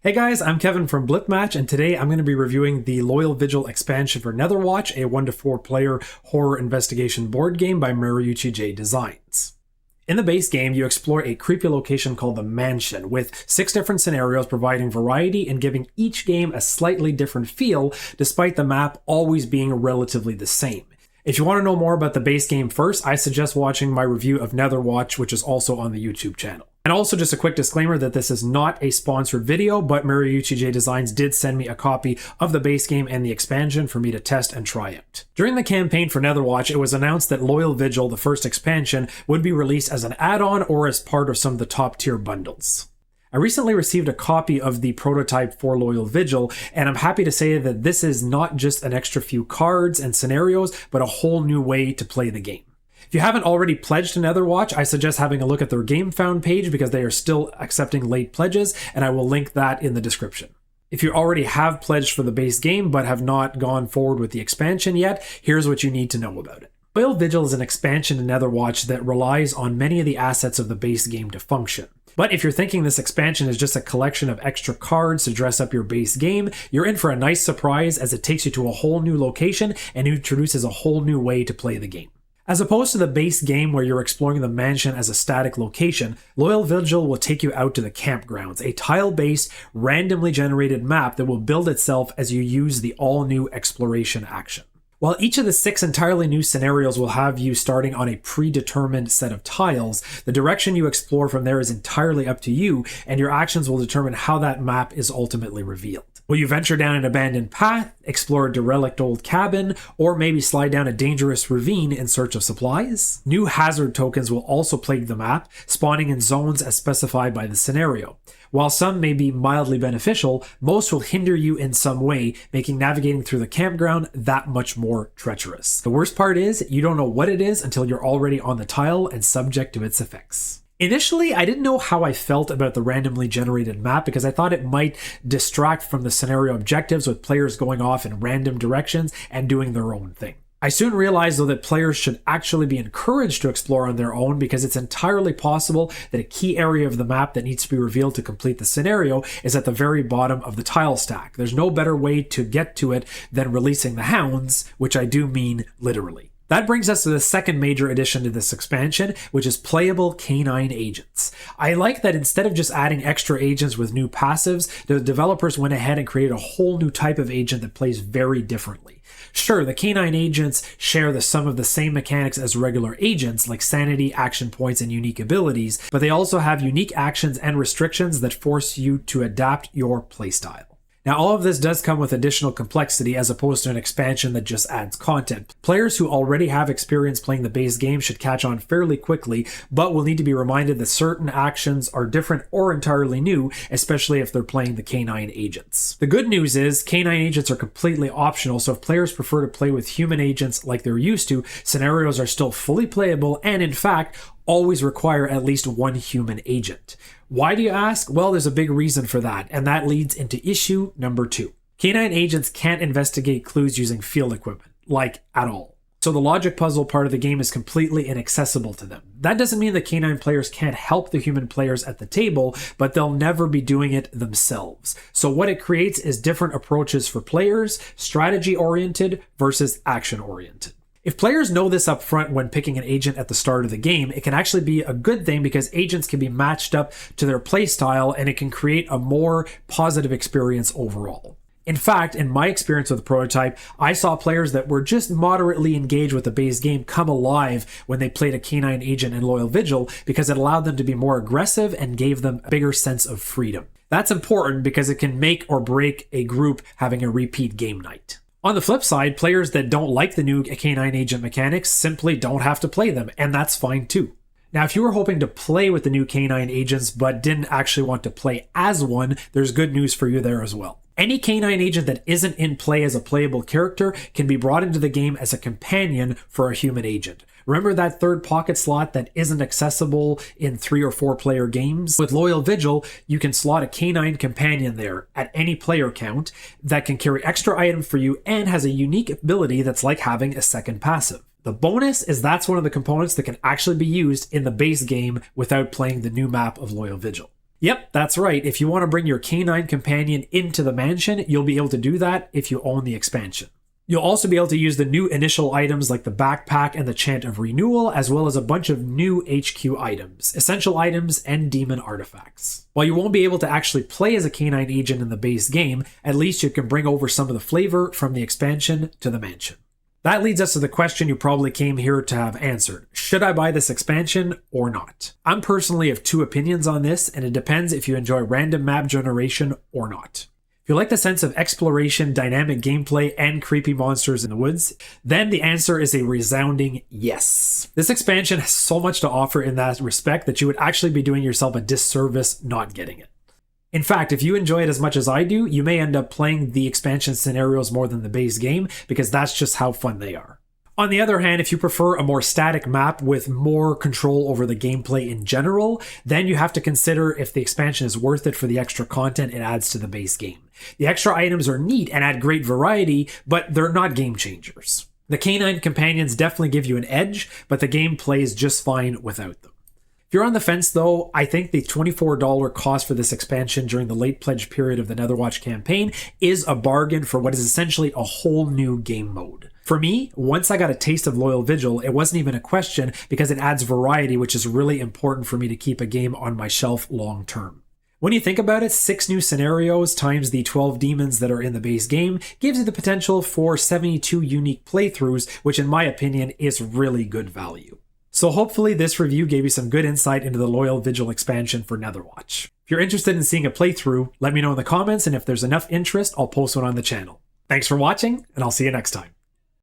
Hey guys, I'm Kevin from Blipmatch, and today I'm going to be reviewing the Loyal Vigil expansion for Netherwatch, a 1 to 4 player horror investigation board game by Mariucci J designs. In the base game, you explore a creepy location called the Mansion, with 6 different scenarios providing variety and giving each game a slightly different feel, despite the map always being relatively the same. If you want to know more about the base game first, I suggest watching my review of Netherwatch, which is also on the YouTube channel. And also just a quick disclaimer that this is not a sponsored video, but Mariucci J Designs did send me a copy of the base game and the expansion for me to test and try out. During the campaign for Netherwatch, it was announced that Loyal Vigil, the first expansion, would be released as an add-on or as part of some of the top tier bundles. I recently received a copy of the prototype for Loyal Vigil, and I'm happy to say that this is not just an extra few cards and scenarios, but a whole new way to play the game. If you haven't already pledged to Netherwatch, I suggest having a look at their gamefound page because they are still accepting late pledges, and I will link that in the description. If you already have pledged for the base game but have not gone forward with the expansion yet, here's what you need to know about it. Loyal Vigil is an expansion to Netherwatch that relies on many of the assets of the base game to function. But if you're thinking this expansion is just a collection of extra cards to dress up your base game, you're in for a nice surprise as it takes you to a whole new location and introduces a whole new way to play the game. As opposed to the base game where you're exploring the mansion as a static location, Loyal Vigil will take you out to the campgrounds, a tile-based, randomly generated map that will build itself as you use the all-new exploration action. While each of the 6 entirely new scenarios will have you starting on a predetermined set of tiles, the direction you explore from there is entirely up to you, and your actions will determine how that map is ultimately revealed. Will you venture down an abandoned path, explore a derelict old cabin, or maybe slide down a dangerous ravine in search of supplies? New hazard tokens will also plague the map, spawning in zones as specified by the scenario. While some may be mildly beneficial, most will hinder you in some way, making navigating through the campground that much more treacherous. The worst part is, you don't know what it is until you're already on the tile and subject to its effects. Initially, I didn't know how I felt about the randomly generated map because I thought it might distract from the scenario objectives with players going off in random directions and doing their own thing. I soon realized, though, that players should actually be encouraged to explore on their own because it's entirely possible that a key area of the map that needs to be revealed to complete the scenario is at the very bottom of the tile stack. There's no better way to get to it than releasing the hounds, which I do mean literally. That brings us to the second major addition to this expansion, which is playable Canine agents. I like that instead of just adding extra agents with new passives, the developers went ahead and created a whole new type of agent that plays very differently. Sure, the Canine agents share some of the same mechanics as regular agents, like sanity, action points, and unique abilities, but they also have unique actions and restrictions that force you to adapt your playstyle. Now, all of this does come with additional complexity as opposed to an expansion that just adds content. Players who already have experience playing the base game should catch on fairly quickly, but will need to be reminded that certain actions are different or entirely new, especially if they're playing the Canine agents. The good news is, Canine agents are completely optional, so if players prefer to play with human agents like they're used to, scenarios are still fully playable and, in fact, always require at least one human agent. Why do you ask? Well, there's a big reason for that, and that leads into issue number 2. Canine agents can't investigate clues using field equipment, like at all. So the logic puzzle part of the game is completely inaccessible to them. That doesn't mean that Canine players can't help the human players at the table, but they'll never be doing it themselves. So what it creates is different approaches for players, strategy-oriented versus action-oriented. If players know this up front when picking an agent at the start of the game, it can actually be a good thing because agents can be matched up to their playstyle and it can create a more positive experience overall. In fact, in my experience with the prototype, I saw players that were just moderately engaged with the base game come alive when they played a Canine agent in Loyal Vigil because it allowed them to be more aggressive and gave them a bigger sense of freedom. That's important because it can make or break a group having a repeat game night. On the flip side, players that don't like the new Canine agent mechanics simply don't have to play them, and that's fine too. Now, if you were hoping to play with the new Canine agents but didn't actually want to play as one, there's good news for you there as well. Any Canine agent that isn't in play as a playable character can be brought into the game as a companion for a human agent. Remember that third pocket slot that isn't accessible in 3 or 4 player games? With Loyal Vigil, you can slot a Canine companion there at any player count that can carry extra items for you and has a unique ability that's like having a second passive. The bonus is that's one of the components that can actually be used in the base game without playing the new map of Loyal Vigil. Yep, that's right. If you want to bring your canine companion into the mansion, you'll be able to do that if you own the expansion. You'll also be able to use the new initial items like the backpack and the Chant of Renewal, as well as a bunch of new HQ items, essential items, and demon artifacts. While you won't be able to actually play as a canine agent in the base game, at least you can bring over some of the flavor from the expansion to the mansion. That leads us to the question you probably came here to have answered. Should I buy this expansion or not? I'm personally of two opinions on this, and it depends if you enjoy random map generation or not. If you like the sense of exploration, dynamic gameplay, and creepy monsters in the woods, then the answer is a resounding yes. This expansion has so much to offer in that respect that you would actually be doing yourself a disservice not getting it. In fact, if you enjoy it as much as I do, you may end up playing the expansion scenarios more than the base game, because that's just how fun they are. On the other hand, if you prefer a more static map with more control over the gameplay in general, then you have to consider if the expansion is worth it for the extra content it adds to the base game. The extra items are neat and add great variety, but they're not game changers. The canine companions definitely give you an edge, but the game plays just fine without them. If you're on the fence though, I think the $24 cost for this expansion during the late pledge period of the Netherwatch campaign is a bargain for what is essentially a whole new game mode. For me, once I got a taste of Loyal Vigil, it wasn't even a question because it adds variety, which is really important for me to keep a game on my shelf long term. When you think about it, 6 new scenarios times the 12 demons that are in the base game gives you the potential for 72 unique playthroughs, which in my opinion is really good value. So hopefully this review gave you some good insight into the Loyal Vigil expansion for Netherwatch. If you're interested in seeing a playthrough, let me know in the comments, and if there's enough interest, I'll post one on the channel. Thanks for watching, and I'll see you next time.